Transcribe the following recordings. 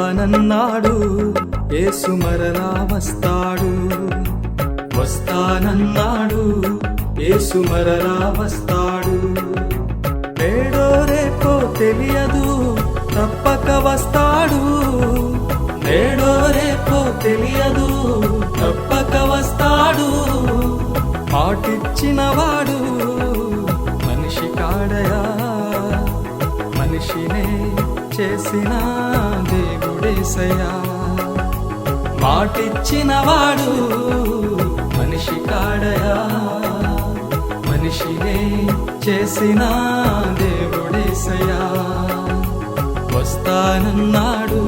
వస్తానన్నాడు యేసు మరలా వస్తాడు. వస్తానన్నాడు యేసు మరలా వస్తాడు. నేడో రేపో తెలియదు తప్పక వస్తాడు. నేడో రేపో తెలియదు తప్పక వస్తాడు. మాటిచ్చినవాడు మనిషి కాడయా, మనిషినే చేసిన దేవుడేసయ్యా. మాటిచ్చినవాడు మనిషి కాడయా, మనిషినే చేసిన దేవుడేసయ్యా. వస్తానన్నాడు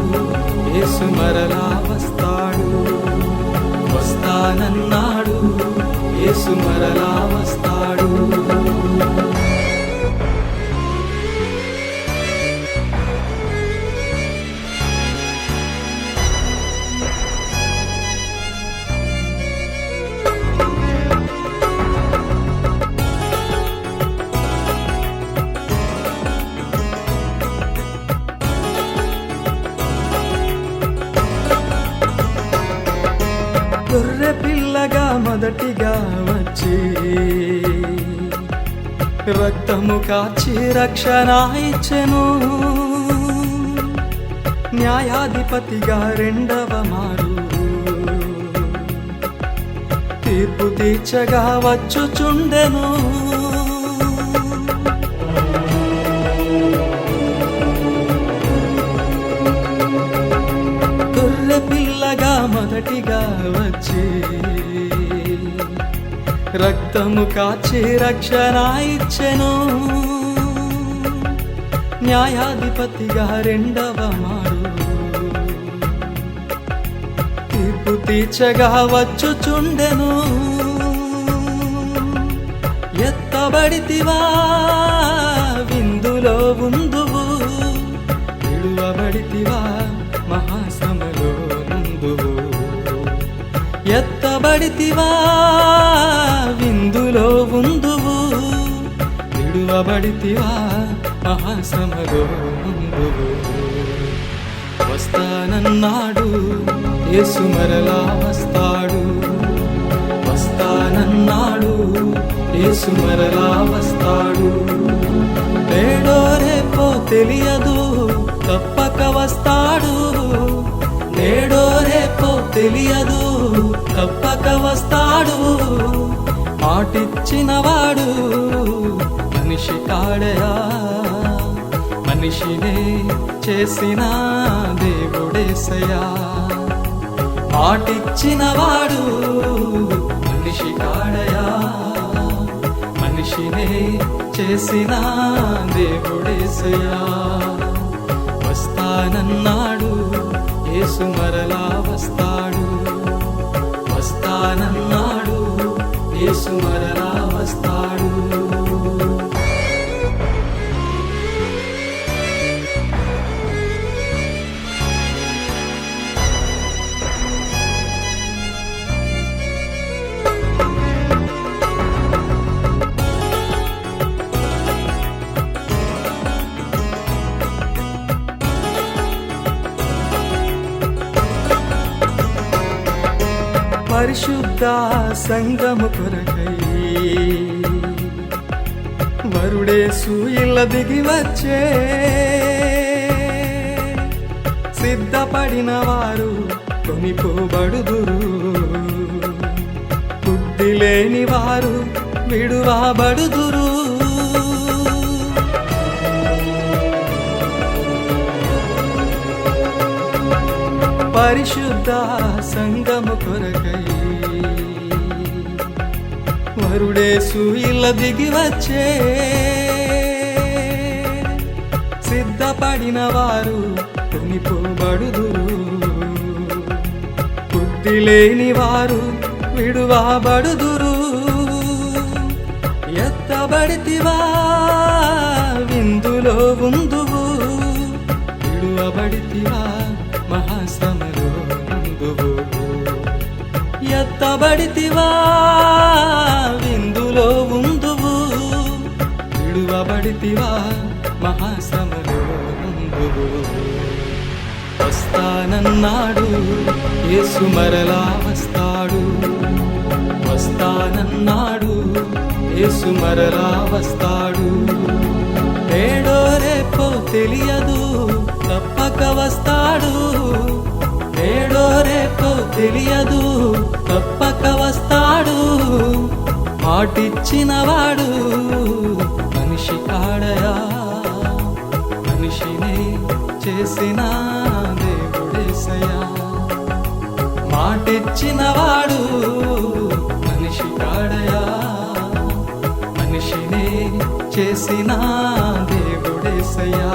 యేసు మరలా వస్తాడు. వస్తానన్నాడు యేసు మరలా వస్తాడు. గొర్రె పిల్లగా మొదటిగా వచ్చి రక్తము కాచి రక్షణ ఇచ్చెను. న్యాయాధిపతిగా రెండవ మారు తీర్పు తీర్చగా వచ్చుచుండెను. గొర్రె పిల్లగా మొదటిగా వచ్చి రక్తము కాచి రక్షణ ఇచ్చెను. న్యాయాధిపతిగా రెండవ మారు తీర్పు తీర్చగా వచ్చుచుండెను. ఎత్తబడితివా విందులో ఉందువు, విడువబడితివా మహాశ్రమలో నుందువు. ఎత్తబడితివా విందులో ఉందువు, విడువబడితివా మహాశ్రమలో నుందువు. వస్తానన్నాడు యేసు మరలా వస్తాడు. వస్తానన్నాడు యేసు మరలా వస్తాడు. నేడో రేపో తెలియదు తప్పక వస్తాడు. నేడో రేపో తెలియదు తప్పక వస్తాడు. మాటిచ్చినవాడు మనిషి కాడయా, మనిషినే చేసిన దేవుడేసయ్యా. మాటిచ్చినవాడు మనిషి కాడయా, మనిషినే చేసిన దేవుడేసయ్యా. వస్తానన్నాడు యేసు మరలా వస్తాడు. వస్తానన్నాడు యేసు మరలా వస్తాడు. పరిశుద్ధ సంగము కొరకై వరుడేసు ఇళ్ళ దిగి వచ్చే. సిద్ధపడిన వారు కొనిపోబడుదురు, బుద్ధి లేని వారు విడువబడుదురు. పరిశుద్ధ సంగము కొరకై వరుడేసు ఇళ్ళ దిగి వచ్చే. సిద్ధపడిన వారు కొనిపోబడుదురు, బుద్ధి లేని వారు విడువబడుదురు. ఎత్తబడితివా విందులో ఉందువు, విడువబడితివా మహాశ్రమలో నుందువు. ఎత్తబడితివా విందులో ఉందువు, విడువబడితివా మహాశ్రమలో నుందువు. వస్తానన్నాడు యేసు మరలా వస్తాడు. వస్తానన్నాడు యేసు మరలా వస్తాడు. నేడో రేపో తెలియదు తప్పక వస్తాడు. నేడో రేపో తెలియదు తప్పక వస్తాడు. మాటిచ్చినవాడు మనిషి కాడయా, మనిషిని చేసిన దేవుడేసయ్యా. మాటిచ్చినవాడు మనిషి కాడయా, మనిషిని చేసిన దేవుడేసయ్యా.